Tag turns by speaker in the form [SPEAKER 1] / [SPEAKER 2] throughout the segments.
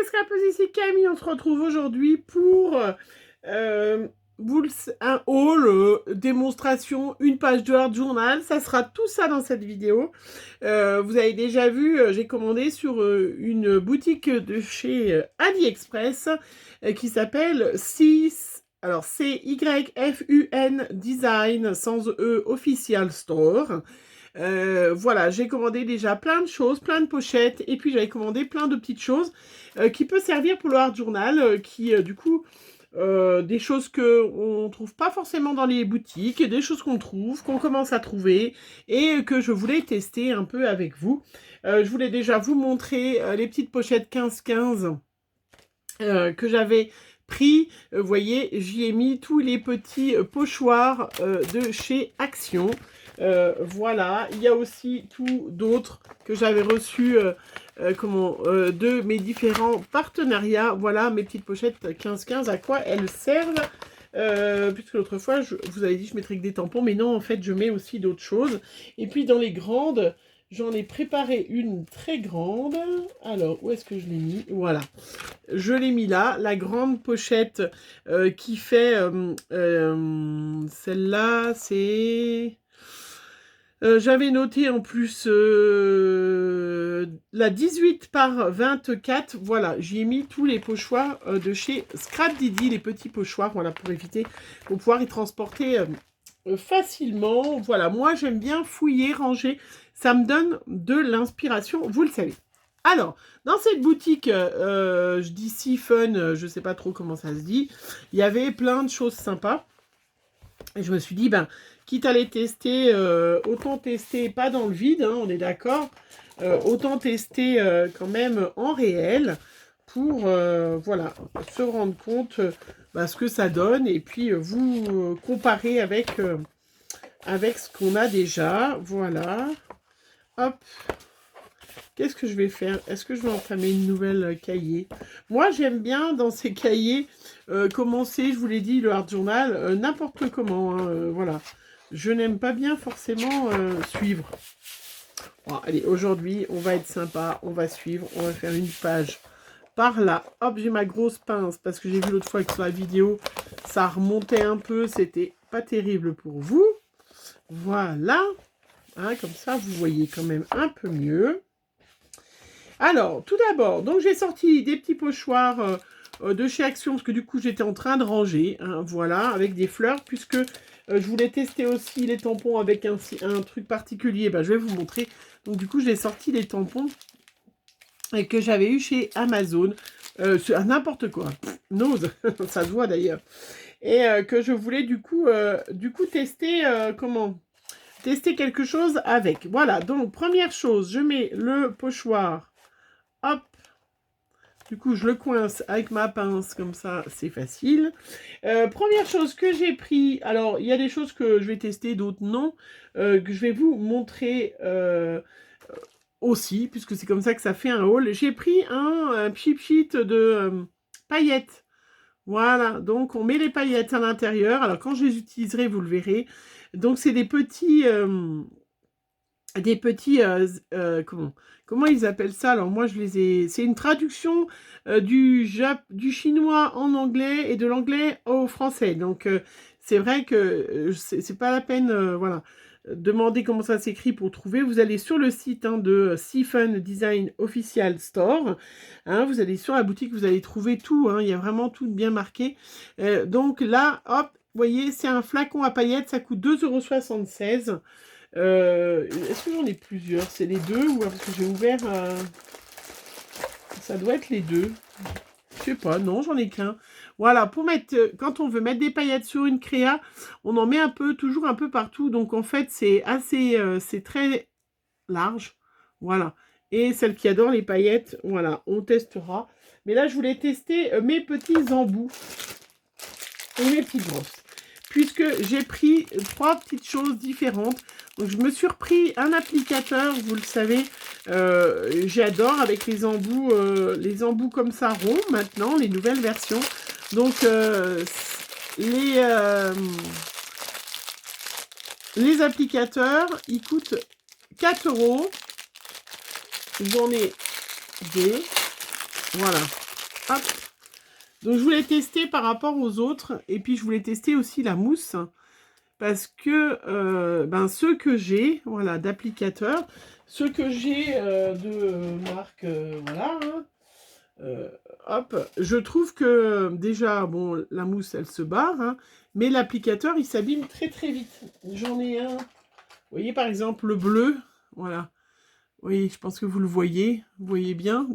[SPEAKER 1] Scrapers, ici Camille, on se retrouve aujourd'hui pour un haul, démonstration, une page de Art Journal. Ça sera tout ça dans cette vidéo. Vous avez déjà vu, j'ai commandé sur une boutique de chez AliExpress qui s'appelle CYFUN Design sans E Official Store. Voilà, j'ai commandé déjà plein de choses, plein de pochettes, et puis j'avais commandé plein de petites choses qui peuvent servir pour le Art Journal, du coup, des choses qu'on ne trouve pas forcément dans les boutiques, des choses qu'on trouve, qu'on commence à trouver, et que je voulais tester un peu avec vous. Je voulais déjà vous montrer les petites pochettes 15-15 que j'avais pris. Vous voyez, j'y ai mis tous les petits pochoirs de chez Action. Voilà, il y a aussi tout d'autres que j'avais reçus de mes différents partenariats. Voilà mes petites pochettes 15-15, à quoi elles servent. Puisque l'autre fois, je vous avais dit que je mettrais que des tampons, mais non, en fait, je mets aussi d'autres choses. Et puis, dans les grandes, j'en ai préparé une très grande. Alors, où est-ce que je l'ai mis? Voilà. Je l'ai mis là, la grande pochette qui fait... celle-là, c'est... j'avais noté en plus la 18 par 24. Voilà, j'y ai mis tous les pochoirs de chez Scrap Didi, les petits pochoirs, voilà, pour éviter, pour pouvoir y transporter facilement. Voilà, moi j'aime bien fouiller, ranger, ça me donne de l'inspiration, vous le savez. Alors, dans cette boutique, je dis si fun, je sais pas trop comment ça se dit, il y avait plein de choses sympas. Et je me suis dit, ben, quitte à les tester, autant tester pas dans le vide, hein, on est d'accord, autant tester quand même en réel pour voilà, se rendre compte ce que ça donne et puis vous comparer avec ce qu'on a déjà. Voilà. Hop. Qu'est-ce que je vais faire? Est-ce que je vais entamer une nouvelle cahier? Moi, j'aime bien dans ces cahiers commencer, je vous l'ai dit, le Art Journal, n'importe comment. Hein, voilà. Je n'aime pas bien forcément suivre. Bon, allez, aujourd'hui, on va être sympa, on va suivre, on va faire une page par là. Hop, j'ai ma grosse pince parce que j'ai vu l'autre fois que sur la vidéo, ça remontait un peu, c'était pas terrible pour vous. Voilà. Hein, comme ça, vous voyez quand même un peu mieux. Alors, tout d'abord, donc j'ai sorti des petits pochoirs de chez Action, parce que du coup, j'étais en train de ranger, hein, voilà, avec des fleurs, puisque je voulais tester aussi les tampons avec un truc particulier. Ben, je vais vous montrer. Donc, du coup, j'ai sorti les tampons que j'avais eu chez Amazon. N'importe quoi. Nose, ça se voit d'ailleurs. Et que je voulais du coup tester, tester quelque chose avec. Voilà, donc, première chose, je mets le pochoir. Hop, du coup, je le coince avec ma pince, comme ça, c'est facile. Première chose que j'ai pris, alors, il y a des choses que je vais tester, d'autres non, que je vais vous montrer aussi, puisque c'est comme ça que ça fait un haul. J'ai pris un cheap sheet de paillettes. Voilà, donc on met les paillettes à l'intérieur. Alors, quand je les utiliserai, vous le verrez. Donc, c'est des petits... comment ils appellent ça? Alors moi je les ai, c'est une traduction du chinois en anglais et de l'anglais au français. Donc c'est vrai que c'est pas la peine, voilà, demander comment ça s'écrit pour trouver. Vous allez sur le site de Siphon Design Official Store, hein, vous allez sur la boutique, vous allez trouver tout, hein, il y a vraiment tout bien marqué. Donc là, hop, vous voyez, c'est un flacon à paillettes, ça coûte 2,76 €. Est-ce que j'en ai plusieurs? C'est les deux ou parce que j'ai ouvert... ça doit être les deux. Je sais pas, non, j'en ai qu'un. Voilà, pour mettre... quand on veut mettre des paillettes sur une créa, on en met un peu, toujours un peu partout. Donc en fait, c'est assez... c'est très large. Voilà. Et celle qui adore les paillettes, voilà, on testera. Mais là, je voulais tester mes petits embouts et mes petites brosses, puisque j'ai pris 3 petites choses différentes. Donc, je me suis repris un applicateur, vous le savez, j'adore avec les embouts comme ça ronds maintenant, les nouvelles versions. Donc, les applicateurs, ils coûtent 4 €. J'en ai 2. Voilà. Hop. Donc, je voulais tester par rapport aux autres. Et puis, je voulais tester aussi la mousse. Parce que ceux que j'ai, voilà, d'applicateurs, ceux que j'ai de marque, voilà, hein, hop, je trouve que déjà, bon, la mousse, elle se barre, hein, mais l'applicateur, il s'abîme très très vite. J'en ai un, vous voyez par exemple le bleu, voilà, oui, je pense que vous voyez bien,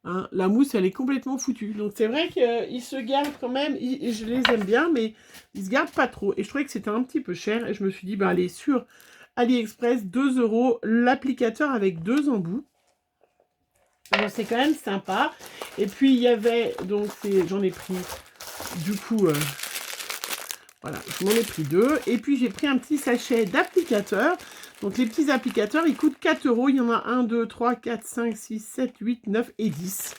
[SPEAKER 1] hein, la mousse, elle est complètement foutue. Donc c'est vrai qu'ils se gardent quand même, je les aime bien, mais ils se gardent pas trop. Et je trouvais que c'était un petit peu cher, et je me suis dit, bah allez, sur AliExpress, 2 € l'applicateur avec 2 embouts. Donc c'est quand même sympa. Et puis il y avait, donc j'en ai pris, du coup, voilà, je m'en ai pris 2. Et puis j'ai pris un petit sachet d'applicateurs. Donc les petits applicateurs, ils coûtent 4 €. Il y en a 1, 2, 3, 4, 5, 6, 7, 8, 9 et 10.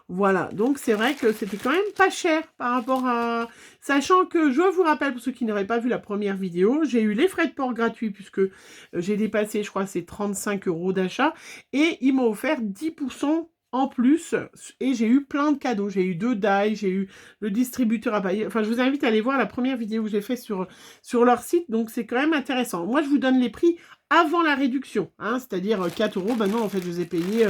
[SPEAKER 1] Voilà, donc c'est vrai que c'était quand même pas cher par rapport à... Sachant que, je vous rappelle, pour ceux qui n'auraient pas vu la première vidéo, j'ai eu les frais de port gratuits puisque j'ai dépassé, je crois, c'est 35 € d'achat. Et ils m'ont offert 10% en plus. Et j'ai eu plein de cadeaux. J'ai eu 2 die, j'ai eu le distributeur à payer. Enfin, je vous invite à aller voir la première vidéo que j'ai fait sur leur site. Donc, c'est quand même intéressant. Moi, je vous donne les prix avant la réduction, hein, c'est-à-dire 4 €. Ben non, en fait, je les ai payés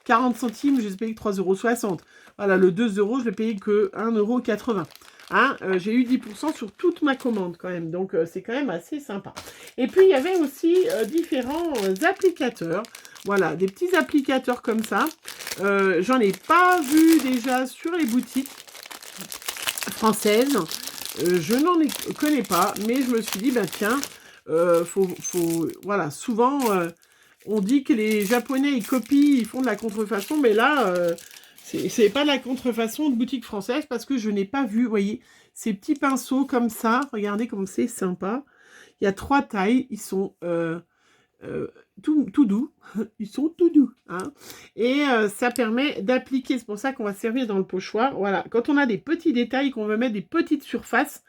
[SPEAKER 1] 40 centimes, je les ai payés que 3,60 €. Voilà, le 2 € je l'ai payé que 1,80 €. Hein, j'ai eu 10% sur toute ma commande quand même, donc c'est quand même assez sympa. Et puis, il y avait aussi différents applicateurs. Voilà, des petits applicateurs comme ça. J'en ai pas vu déjà sur les boutiques françaises. Je n'en connais pas, mais je me suis dit, bah tiens, voilà, souvent, on dit que les Japonais, ils copient, ils font de la contrefaçon, mais là, c'est pas de la contrefaçon de boutique française, parce que je n'ai pas vu, vous voyez, ces petits pinceaux comme ça, regardez comme c'est sympa. Il y a 3 tailles, ils sont tout doux, ils sont tout doux, hein. Et ça permet d'appliquer, c'est pour ça qu'on va servir dans le pochoir. Voilà, quand on a des petits détails, qu'on veut mettre des petites surfaces,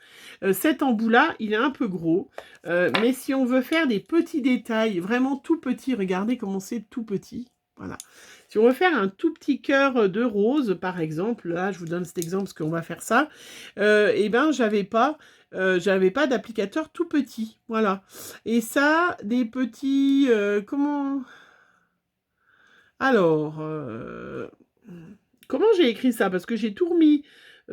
[SPEAKER 1] cet embout-là, il est un peu gros, mais si on veut faire des petits détails, vraiment tout petits, regardez comment c'est tout petit, voilà. Si on veut faire un tout petit cœur de rose, par exemple, là, je vous donne cet exemple parce qu'on va faire ça, et ben, j'avais pas d'applicateur tout petit, voilà. Et ça, des petits, comment... Alors, comment j'ai écrit ça? Parce que j'ai tout remis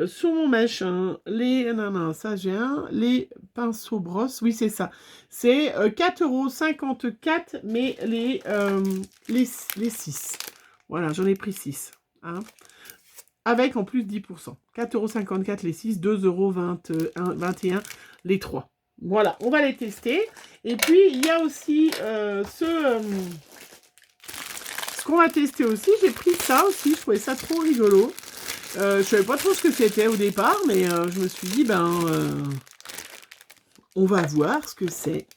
[SPEAKER 1] sur mon machin. Non, ça j'ai un. Les pinceaux brosses, oui, c'est ça. C'est 4,54 €, mais les 6. Voilà, j'en ai pris 6. Hein. Avec en plus 10%. 4,54 € les 6, 2,21 € les 3. Voilà, on va les tester. Et puis, il y a aussi ce qu'on va tester aussi. J'ai pris ça aussi, je trouvais ça trop rigolo. Je savais pas trop ce que c'était au départ, mais je me suis dit, on va voir ce que c'est.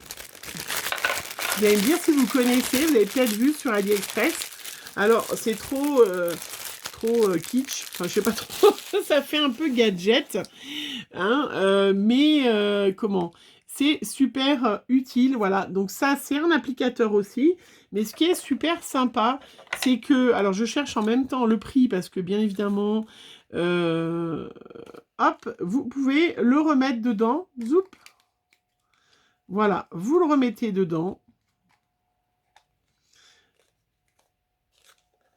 [SPEAKER 1] Vous allez me dire si vous connaissez, vous avez peut-être vu sur AliExpress. Alors, c'est trop kitsch, enfin je sais pas trop, ça fait un peu gadget, hein, mais comment, c'est super utile, voilà. Donc ça c'est un applicateur aussi, mais ce qui est super sympa, c'est que, alors je cherche en même temps le prix, parce que bien évidemment, hop, vous pouvez le remettre dedans, zoup, voilà, vous le remettez dedans,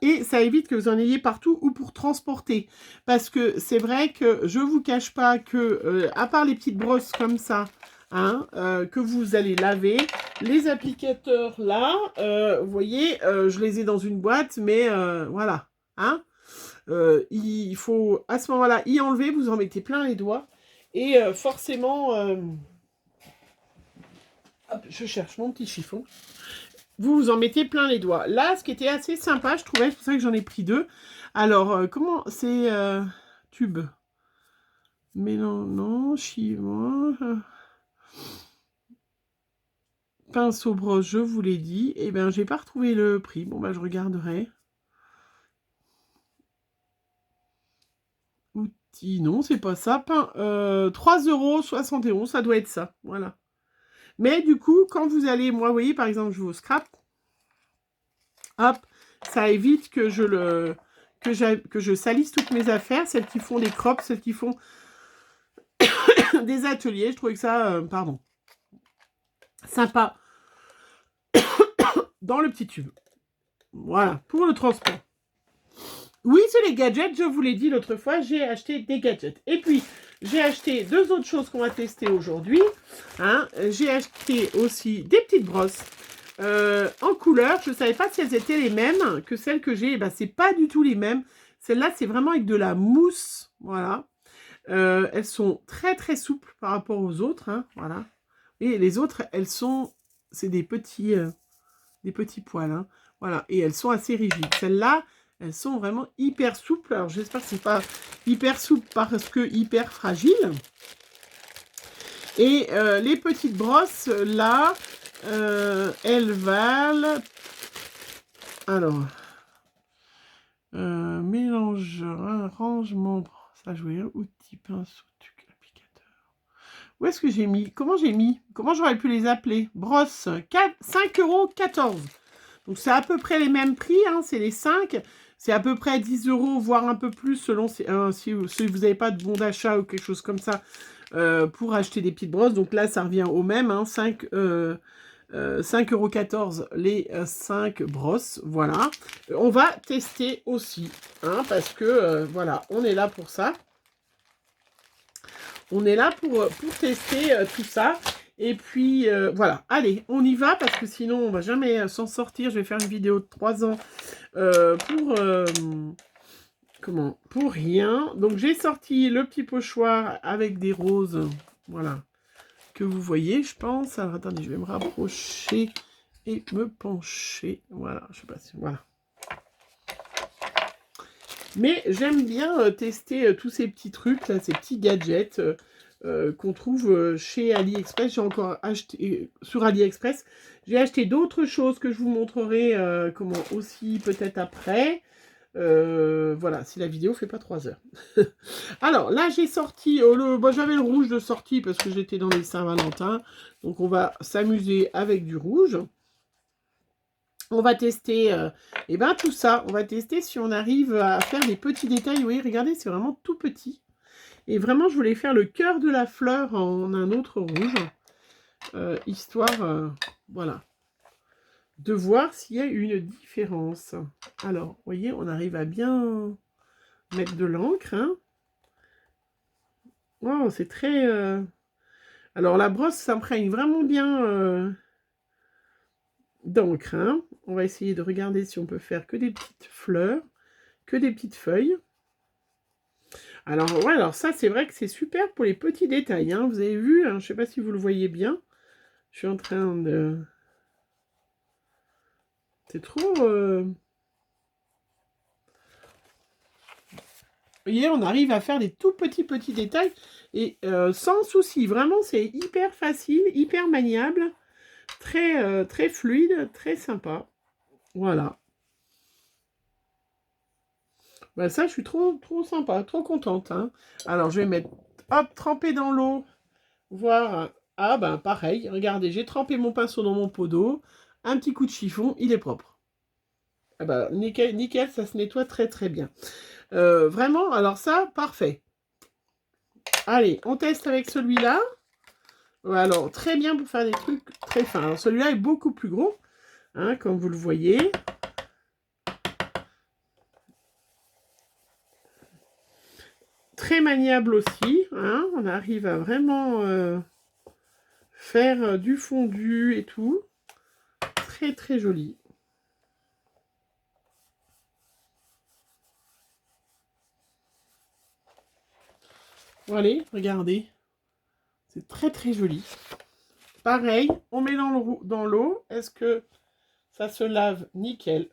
[SPEAKER 1] et ça évite que vous en ayez partout ou pour transporter. Parce que c'est vrai que je ne vous cache pas que, à part les petites brosses comme ça, hein, que vous allez laver, les applicateurs là, vous voyez, je les ai dans une boîte, mais voilà. Hein, il faut à ce moment-là y enlever, vous en mettez plein les doigts. Et forcément... hop, je cherche mon petit chiffon. Vous en mettez plein les doigts. Là, ce qui était assez sympa, je trouvais, c'est pour ça que j'en ai pris 2. Alors, comment c'est tube? Mais non, chinois. Pinceau brosse, je vous l'ai dit. Eh bien, j'ai pas retrouvé le prix. Bon, je regarderai. Outils, non, c'est pas ça. 3,71 €, ça doit être ça. Voilà. Mais du coup, quand vous allez, moi, vous voyez, par exemple, je vais au scrap. Hop, ça évite que je que je salisse toutes mes affaires, celles qui font des crops, celles qui font des ateliers. Je trouvais que ça, pardon, sympa dans le petit tube. Voilà, pour le transport. Oui, c'est les gadgets, je vous l'ai dit l'autre fois, j'ai acheté des gadgets. Et puis, j'ai acheté 2 autres choses qu'on va tester aujourd'hui. Hein. J'ai acheté aussi des petites brosses en couleur. Je ne savais pas si elles étaient les mêmes que celles que j'ai. Ben, c'est pas du tout les mêmes. Celles-là, c'est vraiment avec de la mousse. Voilà. Elles sont très, très souples par rapport aux autres. Hein. Voilà. Et les autres, elles sont... C'est des petits poils. Hein. Voilà. Et elles sont assez rigides. Celles-là... Elles sont vraiment hyper souples. Alors, j'espère que c'est pas hyper souple parce que hyper fragile. Et les petites brosses, là, elles valent... Alors, mélange, rangement, ça jouait, outil, pinceau, truc, applicateur. Où est-ce que j'ai mis? Comment j'ai mis? Comment j'aurais pu les appeler? Brosse, 5,14 €. Donc, c'est à peu près les mêmes prix, hein, c'est les 5. C'est à peu près 10 €, voire un peu plus, selon si vous n'avez pas de bon d'achat ou quelque chose comme ça, pour acheter des petites brosses. Donc là, ça revient au même, hein, 5,14 € les 5 brosses, voilà. On va tester aussi, hein, parce que, voilà, on est là pour ça. On est là pour tester tout ça. Et puis, voilà. Allez, on y va, parce que sinon, on va jamais s'en sortir. Je vais faire une vidéo de 3 ans pour rien. Donc, j'ai sorti le petit pochoir avec des roses, voilà, que vous voyez, je pense. Alors, attendez, je vais me rapprocher et me pencher. Voilà, je sais pas si... Voilà. Mais j'aime bien tester tous ces petits trucs, là, ces petits gadgets qu'on trouve chez AliExpress. J'ai encore acheté sur AliExpress. J'ai acheté d'autres choses que je vous montrerai comment aussi peut-être après. Voilà, si la vidéo fait pas 3 heures. Alors là, j'ai sorti bon, j'avais le rouge de sortie parce que j'étais dans les Saint-Valentin. Donc on va s'amuser avec du rouge. On va tester tout ça. On va tester si on arrive à faire des petits détails. Oui, regardez, c'est vraiment tout petit. Et vraiment, je voulais faire le cœur de la fleur en un autre rouge. Histoire, voilà, de voir s'il y a une différence. Alors, vous voyez, on arrive à bien mettre de l'encre. Hein. Wow, c'est très... Alors, la brosse s'imprègne vraiment bien d'encre. Hein. On va essayer de regarder si on peut faire que des petites fleurs, que des petites feuilles. Alors, ouais, alors ça, c'est vrai que c'est super pour les petits détails. Hein. Vous avez vu, hein, je ne sais pas si vous le voyez bien. Je suis en train de... C'est trop... Vous voyez, on arrive à faire des tout petits détails et sans souci. Vraiment, c'est hyper facile, hyper maniable, très fluide, très sympa. Voilà. Ben, ça, je suis trop sympa, trop contente. Hein. Alors, je vais mettre, hop, tremper dans l'eau, voir... Ah, ben, pareil, regardez, j'ai trempé mon pinceau dans mon pot d'eau, un petit coup de chiffon, il est propre. Ah ben, nickel, nickel, ça se nettoie très bien. Vraiment, alors ça, parfait. Allez, on teste avec celui-là. Alors, très bien pour faire des trucs très fins. Alors, celui-là est beaucoup plus gros, hein, comme vous le voyez. Très maniable aussi. Hein, on arrive à vraiment faire du fondu et tout. Très joli. Allez, regardez. C'est très joli. Pareil, on met dans l'eau. Est-ce que ça se lave? Nickel.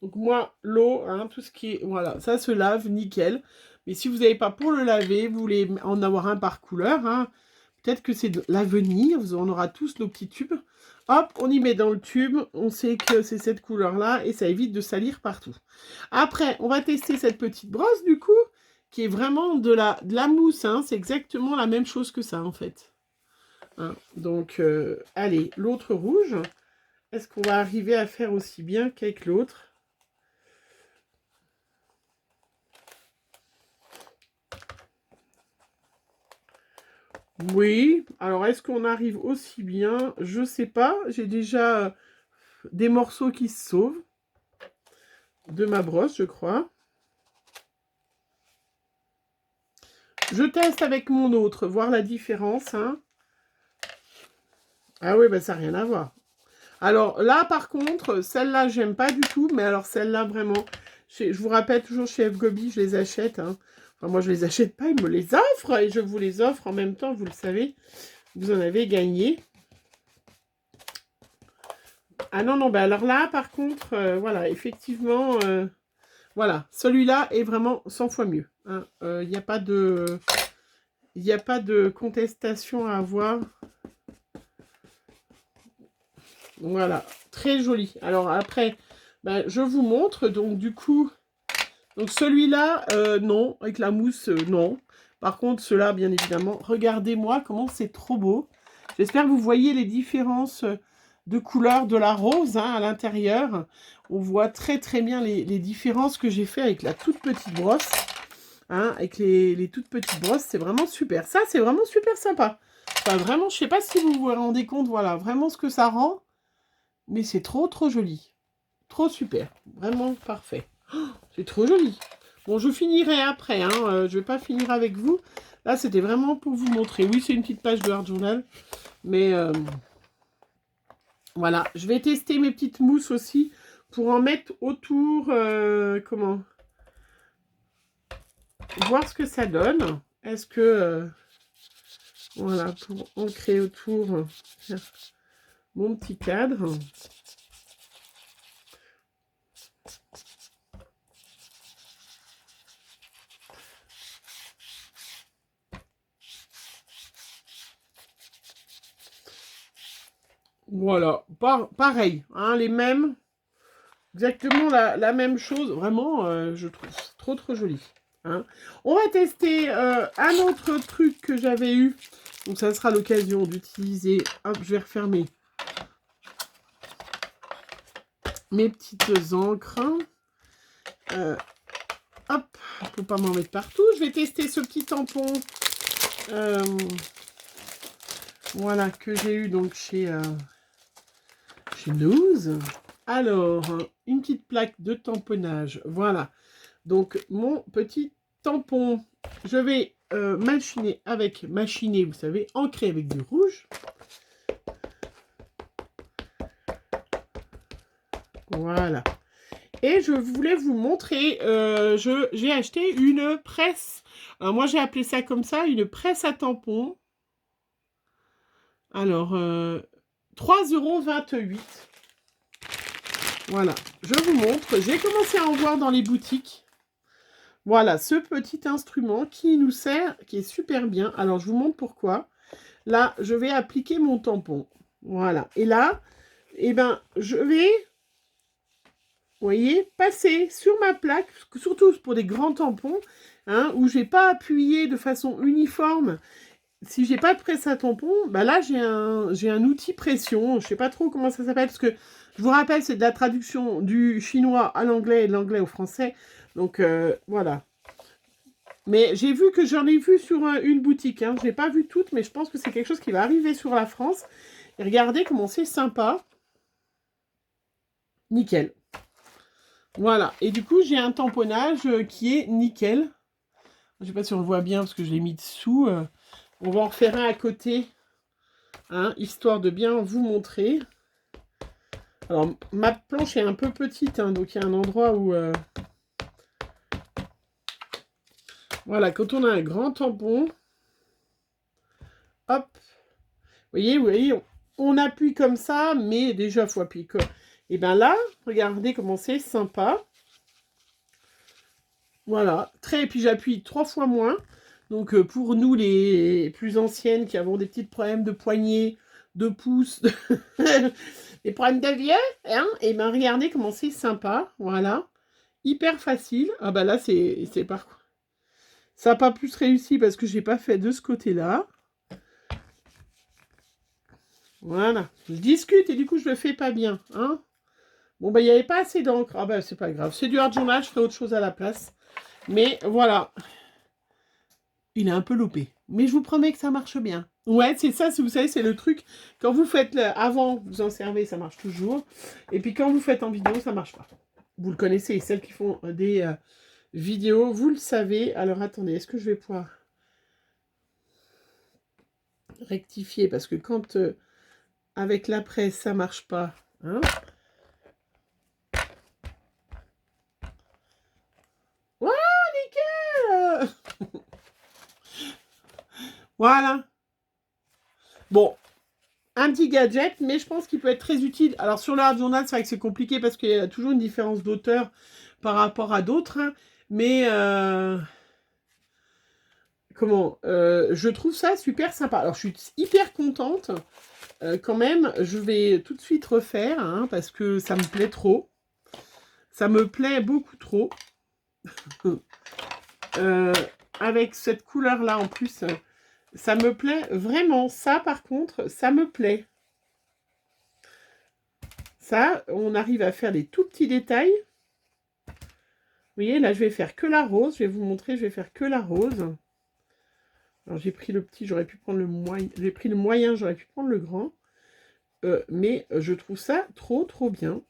[SPEAKER 1] Donc moi, l'eau, hein, tout ce qui est... Voilà, ça se lave, nickel. Mais si vous n'avez pas pour le laver, vous voulez en avoir un par couleur, hein, peut-être que c'est de l'avenir. On aura tous nos petits tubes. Hop, on y met dans le tube. On sait que c'est cette couleur-là et ça évite de salir partout. Après, on va tester cette petite brosse, du coup, qui est vraiment de la mousse. Hein, c'est exactement la même chose que ça, en fait. Hein, donc, allez, l'autre rouge. Est-ce qu'on va arriver à faire aussi bien qu'avec l'autre? Oui, alors est-ce qu'on arrive aussi bien? Je sais pas. J'ai déjà des morceaux qui se sauvent de ma brosse, je crois. Je teste avec mon autre, voir la différence. Hein. Ah oui, bah ça n'a rien à voir. Alors là, par contre, celle-là, j'aime pas du tout. Mais alors celle-là, vraiment, je vous rappelle toujours chez F Gobi, je les achète. Hein. Enfin, moi, je les achète pas, ils me les offrent. Et je vous les offre en même temps, vous le savez. Vous en avez gagné. Ah non, non, bah alors là, par contre, voilà, effectivement, voilà, celui-là est vraiment 100 fois mieux. Hein. Il n'y a pas de... Il n'y a pas de contestation à avoir. Voilà, très joli. Alors après, ben, je vous montre. Donc du coup, donc celui-là, non. Avec la mousse, non. Par contre, ceux-là, bien évidemment. Regardez-moi comment c'est trop beau. J'espère que vous voyez les différences de couleur de la rose hein, à l'intérieur. On voit très très bien les différences que j'ai fait avec la toute petite brosse. Hein, avec les toutes petites brosses, c'est vraiment super. Ça, c'est vraiment super sympa. Enfin, vraiment, je sais pas si vous vous rendez compte, voilà, vraiment ce que ça rend. Mais c'est trop, trop joli. Trop super. Vraiment parfait. Oh, c'est trop joli. Bon, je finirai après. Hein, je vais pas finir avec vous. Là, c'était vraiment pour vous montrer. Oui, c'est une petite page de Art Journal. Mais voilà. Je vais tester mes petites mousses aussi pour en mettre autour. Comment voir ce que ça donne. Est-ce que... voilà, pour ancrer autour mon petit cadre. Voilà, pareil, hein, les mêmes, exactement la même chose. Vraiment, je trouve trop trop joli. Hein. On va tester un autre truc que j'avais eu. Donc ça sera l'occasion d'utiliser. Hop, je vais refermer mes petites encres. Hop, pour pas m'en mettre partout. Je vais tester ce petit tampon. Voilà, que j'ai eu donc chez Noz. Alors, une petite plaque de tamponnage. Voilà. Donc, mon petit tampon. Je vais machiner, vous savez, ancrer avec du rouge. Voilà. Et je voulais vous montrer, j'ai acheté une presse. Moi, j'ai appelé ça comme ça, une presse à tampons. Alors, 3,28 €. Voilà, je vous montre. J'ai commencé à en voir dans les boutiques. Voilà, ce petit instrument qui nous sert, qui est super bien. Alors, je vous montre pourquoi. Là, je vais appliquer mon tampon. Voilà. Et là, eh ben, je vais, vous voyez, passer sur ma plaque, surtout pour des grands tampons, hein, où je n'ai pas appuyé de façon uniforme. Si j'ai pas de presse à tampon, bah là, j'ai un outil pression. Je sais pas trop comment ça s'appelle, parce que, je vous rappelle, c'est de la traduction du chinois à l'anglais et de l'anglais au français. Donc, voilà. Mais j'ai vu que j'en ai vu sur une boutique. Hein. Je n'ai pas vu toutes, mais je pense que c'est quelque chose qui va arriver sur la France. Et regardez comment c'est sympa. Nickel. Voilà. Et du coup, j'ai un tamponnage qui est nickel. Je ne sais pas si on le voit bien parce que je l'ai mis dessous. On va en refaire un à côté. Hein, histoire de bien vous montrer. Alors, ma planche est un peu petite. Hein, donc, il y a un endroit où... voilà, quand on a un grand tampon... Hop. Vous voyez, on appuie comme ça, mais déjà, il faut appuyer comme... Et bien là, regardez comment c'est sympa. Voilà, et puis j'appuie 3 fois moins. Donc pour nous les plus anciennes qui avons des petits problèmes de poignet, de pouce, des problèmes de vieux, hein, et bien regardez comment c'est sympa. Voilà, hyper facile. Ah bah là c'est par quoi. Ça n'a pas plus réussi parce que j'ai pas fait de ce côté-là. Voilà, je discute et du coup je le fais pas bien, hein. Bon, bah, il n'y avait pas assez d'encre. Ah, bah, c'est pas grave. C'est du Art Journal, je ferai autre chose à la place. Mais voilà. Il est un peu loupé. Mais je vous promets que ça marche bien. Ouais, c'est ça, si vous savez, c'est le truc. Quand vous faites avant, vous en servez, ça marche toujours. Et puis quand vous faites en vidéo, ça marche pas. Vous le connaissez, celles qui font des vidéos, vous le savez. Alors attendez, est-ce que je vais pouvoir rectifier? Parce que quand avec la presse, ça marche pas. Hein, voilà, nickel. Voilà. Bon, un petit gadget, mais je pense qu'il peut être très utile. Alors sur le Hard Journal, c'est vrai que c'est compliqué parce qu'il y a toujours une différence d'auteur par rapport à d'autres. Hein, mais je trouve ça super sympa. Alors je suis hyper contente. Quand même, je vais tout de suite refaire hein, parce que ça me plaît trop. Ça me plaît beaucoup trop. Avec cette couleur-là en plus, ça me plaît vraiment. Ça, par contre, ça me plaît. Ça, on arrive à faire des tout petits détails. Vous voyez, là, je vais faire que la rose. Je vais vous montrer, je vais faire que la rose. Alors, j'ai pris le petit, j'aurais pu prendre le moyen. J'ai pris le moyen, j'aurais pu prendre le grand. Mais je trouve ça trop, trop bien.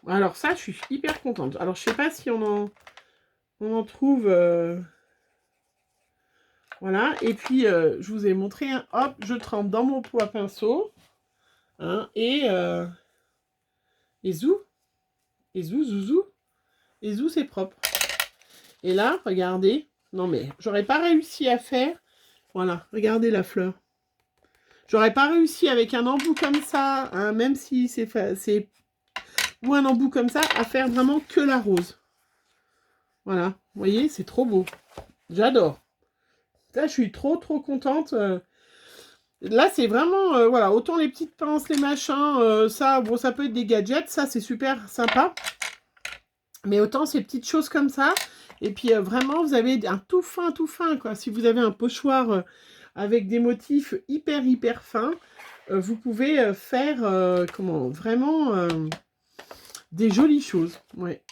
[SPEAKER 1] Alors ça, je suis hyper contente. Alors, je sais pas si on en trouve... Voilà. Et puis, je vous ai montré, hein, hop, je trempe dans mon pot à pinceau. Hein, et zou. Et zou, zouzou. Et zou, c'est propre. Et là, regardez. Non, mais j'aurais pas réussi à faire... Voilà, regardez la fleur. J'aurais pas réussi avec un embout comme ça, hein, même si c'est ou un embout comme ça, à faire vraiment que la rose. Voilà, vous voyez, c'est trop beau. J'adore. Là, je suis trop, trop contente. Là, c'est vraiment, voilà, autant les petites pinces, les machins, ça, bon, ça peut être des gadgets, ça, c'est super sympa. Mais autant ces petites choses comme ça. Et puis, vraiment, vous avez un tout fin, quoi. Si vous avez un pochoir avec des motifs hyper, hyper fins, vous pouvez faire, vraiment des jolies choses. Ouais.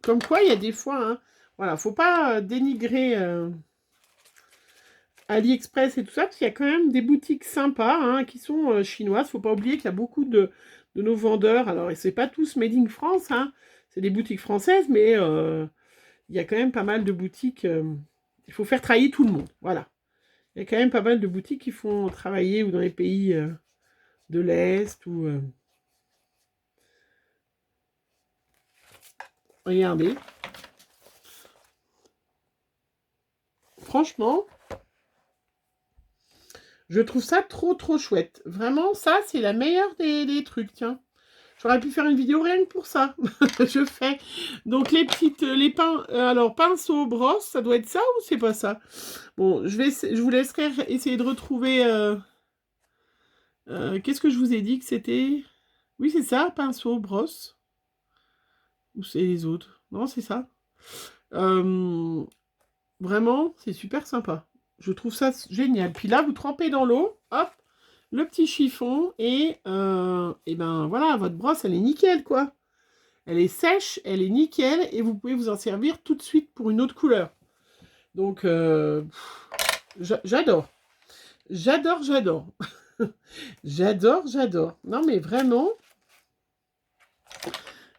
[SPEAKER 1] Comme quoi, il y a des fois, hein, voilà, faut pas dénigrer AliExpress et tout ça, parce qu'il y a quand même des boutiques sympas hein, qui sont chinoises. Faut pas oublier qu'il y a beaucoup de nos vendeurs. Alors, c'est pas tous made in France, hein, c'est des boutiques françaises, mais il y a quand même pas mal de boutiques. Il faut faire travailler tout le monde. Voilà. Il y a quand même pas mal de boutiques qui font travailler ou dans les pays de l'Est ou... Regardez. Franchement, je trouve ça trop, trop chouette. Vraiment, ça, c'est la meilleure des trucs, tiens. J'aurais pu faire une vidéo rien que pour ça. Je fais. Donc, les alors, pinceau, brosse, ça doit être ça ou c'est pas ça? Bon, je vous laisserai essayer de retrouver... qu'est-ce que je vous ai dit que c'était? Oui, c'est ça, pinceau, brosse. Ou c'est les autres? Non, c'est ça. Vraiment, c'est super sympa. Je trouve ça génial. Puis là, vous trempez dans l'eau, hop, le petit chiffon, et ben voilà, votre brosse, elle est nickel, quoi. Elle est sèche, elle est nickel, et vous pouvez vous en servir tout de suite pour une autre couleur. Donc, j'adore. J'adore, j'adore. J'adore, j'adore. Non, mais vraiment,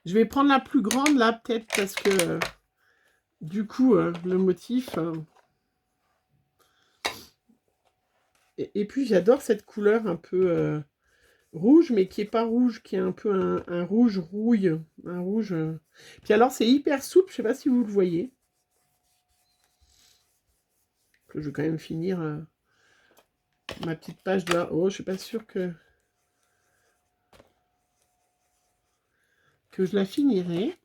[SPEAKER 1] je vais prendre la plus grande, là, peut-être, parce que, du coup, le motif... Et puis, j'adore cette couleur un peu... rouge, mais qui est pas rouge, qui est un peu un rouge rouille. Un rouge... Puis alors, c'est hyper souple, je sais pas si vous le voyez. Que je vais quand même finir ma petite page de... Oh, je suis pas sûre que je la finirai.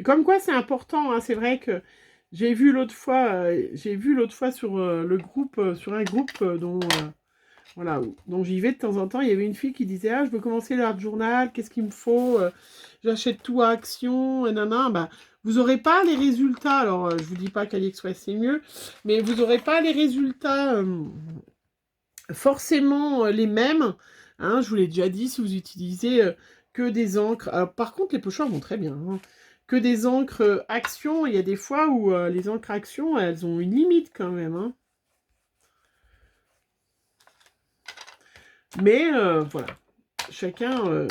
[SPEAKER 1] Comme quoi, c'est important, hein, c'est vrai que j'ai vu l'autre fois sur le groupe, sur un groupe dont Voilà, donc j'y vais de temps en temps. Il y avait une fille qui disait, ah, je veux commencer l'art journal, qu'est-ce qu'il me faut? J'achète tout à Action, et nanana. Bah, vous n'aurez pas les résultats. Alors, je vous dis pas qu'AliExpress c'est mieux, mais vous n'aurez pas les résultats forcément les mêmes. Hein, je vous l'ai déjà dit, si vous utilisez que des encres. Alors, par contre, les pochoirs vont très bien. Hein. Que des encres Action, il y a des fois où les encres Action, elles ont une limite quand même. Hein. Mais voilà, chacun...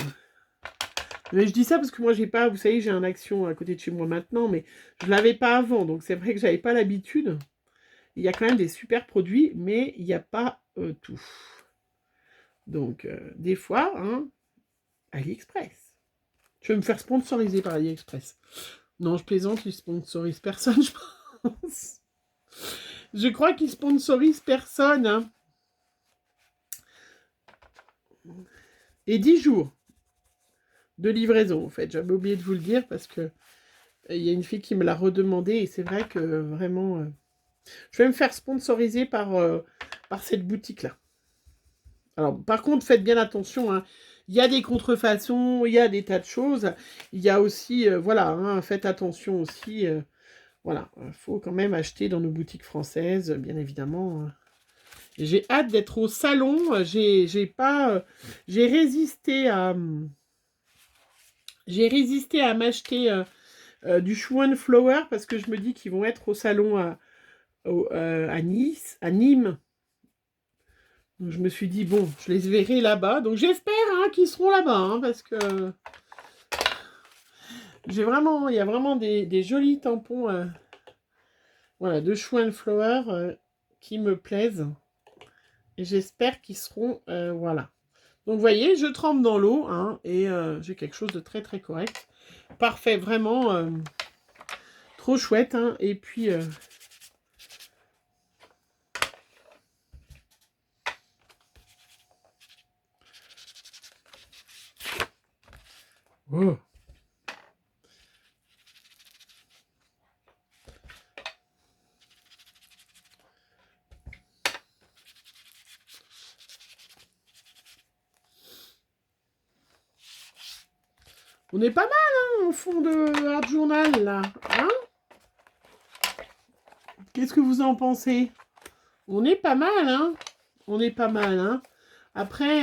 [SPEAKER 1] Mais je dis ça parce que moi, j'ai pas... Vous savez, j'ai un Action à côté de chez moi maintenant, mais je l'avais pas avant. Donc, c'est vrai que j'avais pas l'habitude. Il y a quand même des super produits, mais il n'y a pas tout. Donc, des fois, hein, AliExpress. Je vais me faire sponsoriser par AliExpress. Non, je plaisante, ils sponsorisent personne, je pense. Je crois qu'ils sponsorisent personne. Hein. Et 10 jours de livraison, en fait. J'avais oublié de vous le dire parce que il y a une fille qui me l'a redemandé et c'est vrai que vraiment... je vais me faire sponsoriser par cette boutique-là. Alors, par contre, faites bien attention, hein. Il y a des contrefaçons, il y a des tas de choses. Il y a aussi, voilà, hein, faites attention aussi. Voilà, il faut quand même acheter dans nos boutiques françaises, bien évidemment. J'ai hâte d'être au salon. J'ai résisté à... J'ai résisté à m'acheter du Chou and Flower parce que je me dis qu'ils vont être au salon à Nice, à Nîmes. Donc je me suis dit, bon, je les verrai là-bas. Donc j'espère hein, qu'ils seront là-bas, hein, parce que il y a vraiment des jolis tampons voilà, de Chou and Flower qui me plaisent. Et j'espère qu'ils seront, voilà. Donc vous voyez, je trempe dans l'eau, hein, et j'ai quelque chose de très très correct. Parfait, vraiment trop chouette. Hein, et puis... oh. On est pas mal, hein, au fond de Art Journal, là. Hein? Qu'est-ce que vous en pensez? On est pas mal, hein? On est pas mal, hein? Après,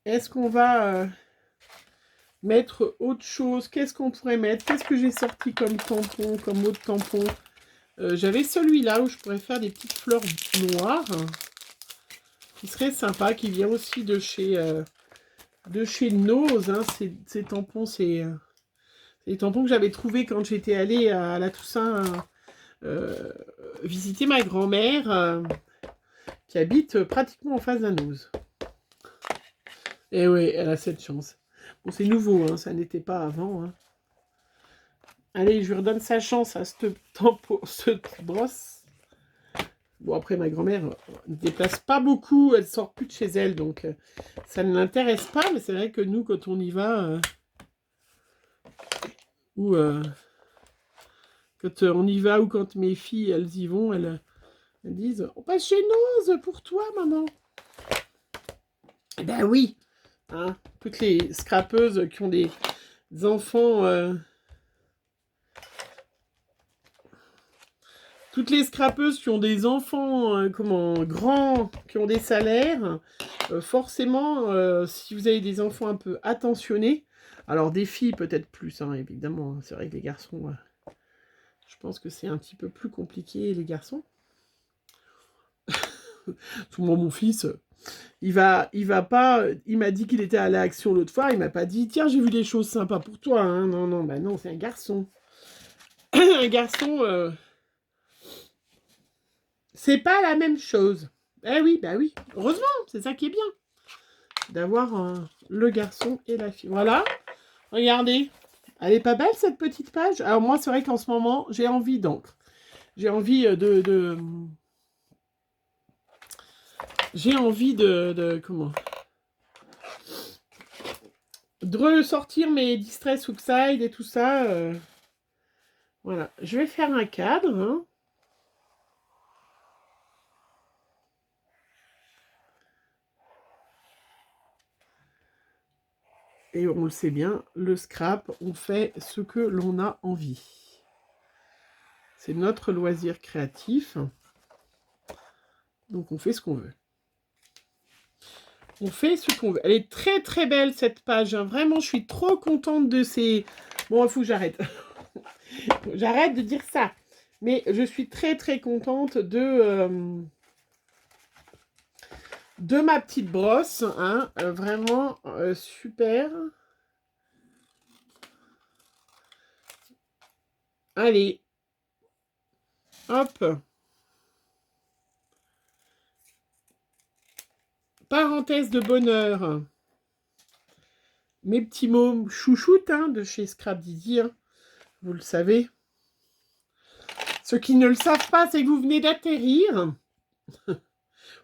[SPEAKER 1] est-ce qu'on va mettre autre chose? Qu'est-ce qu'on pourrait mettre? Qu'est-ce que j'ai sorti comme tampon, comme autre tampon? J'avais celui-là où je pourrais faire des petites fleurs noires. Qui serait sympa, qui vient aussi de chez Nose. Hein. Ces tampons, c'est les tampons que j'avais trouvés quand j'étais allée à la Toussaint visiter ma grand-mère qui habite pratiquement en face d'un Nose. Et oui, elle a cette chance. Bon, c'est nouveau, hein, ça n'était pas avant. Hein. Allez, je lui redonne sa chance à cette brosse. Bon, après, ma grand-mère ne déplace pas beaucoup, elle sort plus de chez elle, donc ça ne l'intéresse pas, mais c'est vrai que nous, quand on y va, quand on y va, ou quand mes filles, elles y vont, elles disent « On passe chez Nose pour toi, maman !» Eh ben oui, hein, toutes les scrapeuses qui ont des enfants... toutes les scrapeuses qui ont des enfants grands, qui ont des salaires, forcément, si vous avez des enfants un peu attentionnés, alors des filles peut-être plus, hein, évidemment, hein, c'est vrai que les garçons, je pense que c'est un petit peu plus compliqué, les garçons. Souvent mon fils, il va pas, il m'a dit qu'il était allé à Action l'autre fois, il m'a pas dit, tiens, j'ai vu des choses sympas pour toi, hein. Non, non, bah non, c'est un garçon. Un garçon... c'est pas la même chose. Eh oui, bah oui. Heureusement, c'est ça qui est bien. D'avoir le garçon et la fille. Voilà. Regardez. Elle est pas belle, cette petite page? Alors moi, c'est vrai qu'en ce moment, j'ai envie d'encre. J'ai envie j'ai envie comment? De ressortir mes Distress Oxide et tout ça. Voilà. Je vais faire un cadre. Hein. Et on le sait bien, le scrap, on fait ce que l'on a envie. C'est notre loisir créatif. Donc on fait ce qu'on veut. On fait ce qu'on veut. Elle est très très belle cette page. Hein. Vraiment, je suis trop contente de ces... Bon, il faut que j'arrête. J'arrête de dire ça. Mais je suis très très contente de ma petite brosse. Hein. Vraiment super. Allez. Hop. Parenthèse de bonheur. Mes petits mots chouchoutes hein, de chez Scrap Didi. Hein. Vous le savez. Ceux qui ne le savent pas, c'est que vous venez d'atterrir.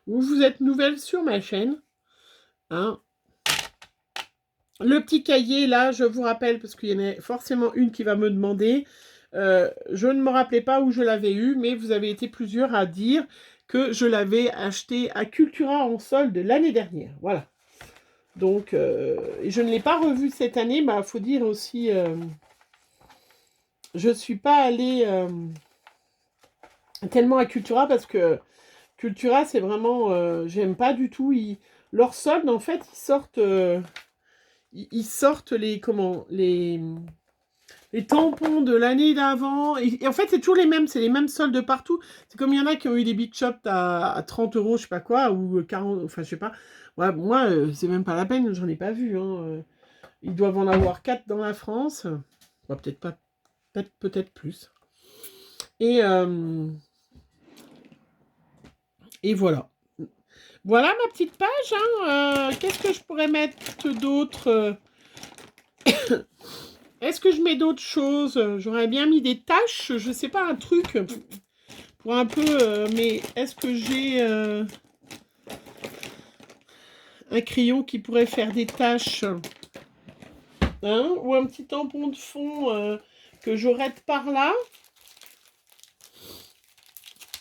[SPEAKER 1] Ou vous êtes nouvelle sur ma chaîne. Hein. Le petit cahier, là, je vous rappelle, parce qu'il y en a forcément une qui va me demander. Je ne me rappelais pas où je l'avais eu, mais vous avez été plusieurs à dire que je l'avais acheté à Cultura en solde l'année dernière. Voilà. Donc, je ne l'ai pas revu cette année. Il faut dire aussi, je ne suis pas allée tellement à Cultura parce que Cultura, c'est vraiment... j'aime pas du tout. Leurs soldes, en fait, ils sortent les tampons de l'année d'avant. Et en fait, c'est toujours les mêmes. C'est les mêmes soldes partout. C'est comme il y en a qui ont eu des big shops à 30 €, je sais pas quoi, ou 40, enfin, je sais pas. Ouais, moi, c'est même pas la peine. J'en ai pas vu. Hein. Ils doivent en avoir 4 dans la France. Bah, peut-être pas. Peut-être plus. Et voilà. Voilà ma petite page. Hein. Qu'est-ce que je pourrais mettre d'autre Est-ce que je mets d'autres choses? J'aurais bien mis des taches, je sais pas, un truc pour un peu... mais est-ce que j'ai un crayon qui pourrait faire des taches hein? Ou un petit tampon de fond que j'aurais par là?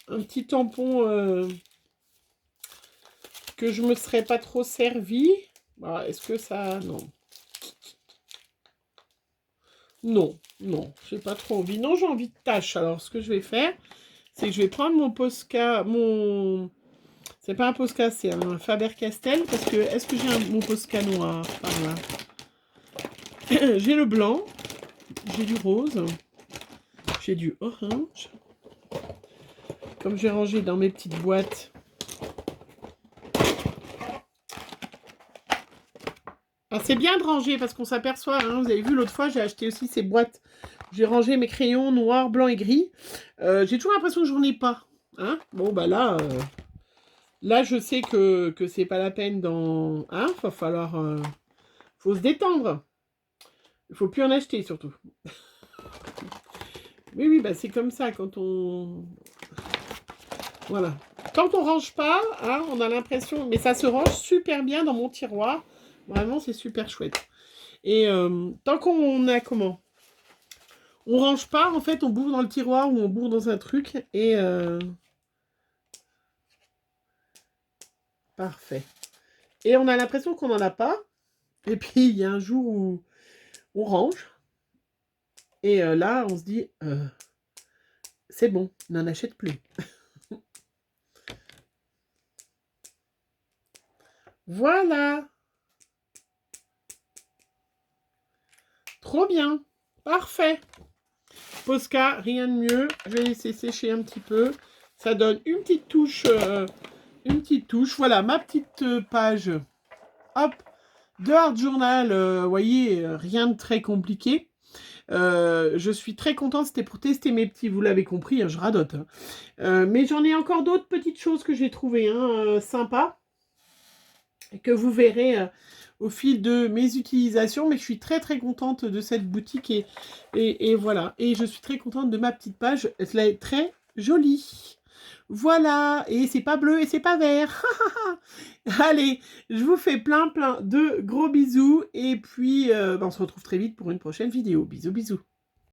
[SPEAKER 1] Un petit tampon que je me serais pas trop servi. Bah, est-ce que ça... Non. Non, j'ai pas trop envie. Non, j'ai envie de taches. Alors, ce que je vais faire, c'est que je vais prendre mon Posca, c'est pas un Posca, c'est un Faber-Castell, parce que, est-ce que j'ai mon Posca noir par là? J'ai le blanc, j'ai du rose, j'ai du orange. Comme j'ai rangé dans mes petites boîtes. Alors, c'est bien de ranger, parce qu'on s'aperçoit, hein, vous avez vu, l'autre fois, j'ai acheté aussi ces boîtes. J'ai rangé mes crayons noirs, blancs et gris. J'ai toujours l'impression que j'en ai pas. Hein bon, bah là... Là, je sais que c'est pas la peine d'en... Hein, va falloir... faut se détendre. Il faut plus en acheter, surtout. Oui, bah c'est comme ça, quand on... Voilà. Quand on range pas, hein, on a l'impression... Mais ça se range super bien dans mon tiroir. Vraiment, c'est super chouette. Et tant qu'on a... Comment on range pas, en fait, on bourre dans le tiroir ou on bourre dans un truc. Et... Parfait. Et on a l'impression qu'on n'en a pas. Et puis, il y a un jour où on range. Et là, on se dit, c'est bon, n'en achète plus. Voilà. Trop bien. Parfait. Posca, rien de mieux. Je vais laisser sécher un petit peu. Ça donne une petite touche. Voilà, ma petite page. Hop. De Art Journal. Vous voyez, rien de très compliqué. Je suis très contente, c'était pour tester mes petits, vous l'avez compris, hein, je radote. Hein. Mais j'en ai encore d'autres petites choses que j'ai trouvées hein, sympas, que vous verrez au fil de mes utilisations, mais je suis très très contente de cette boutique et voilà. Et je suis très contente de ma petite page, elle est très jolie. Voilà, et c'est pas bleu et c'est pas vert. Allez, je vous fais plein de gros bisous et puis on se retrouve très vite pour une prochaine vidéo. Bisous bisous.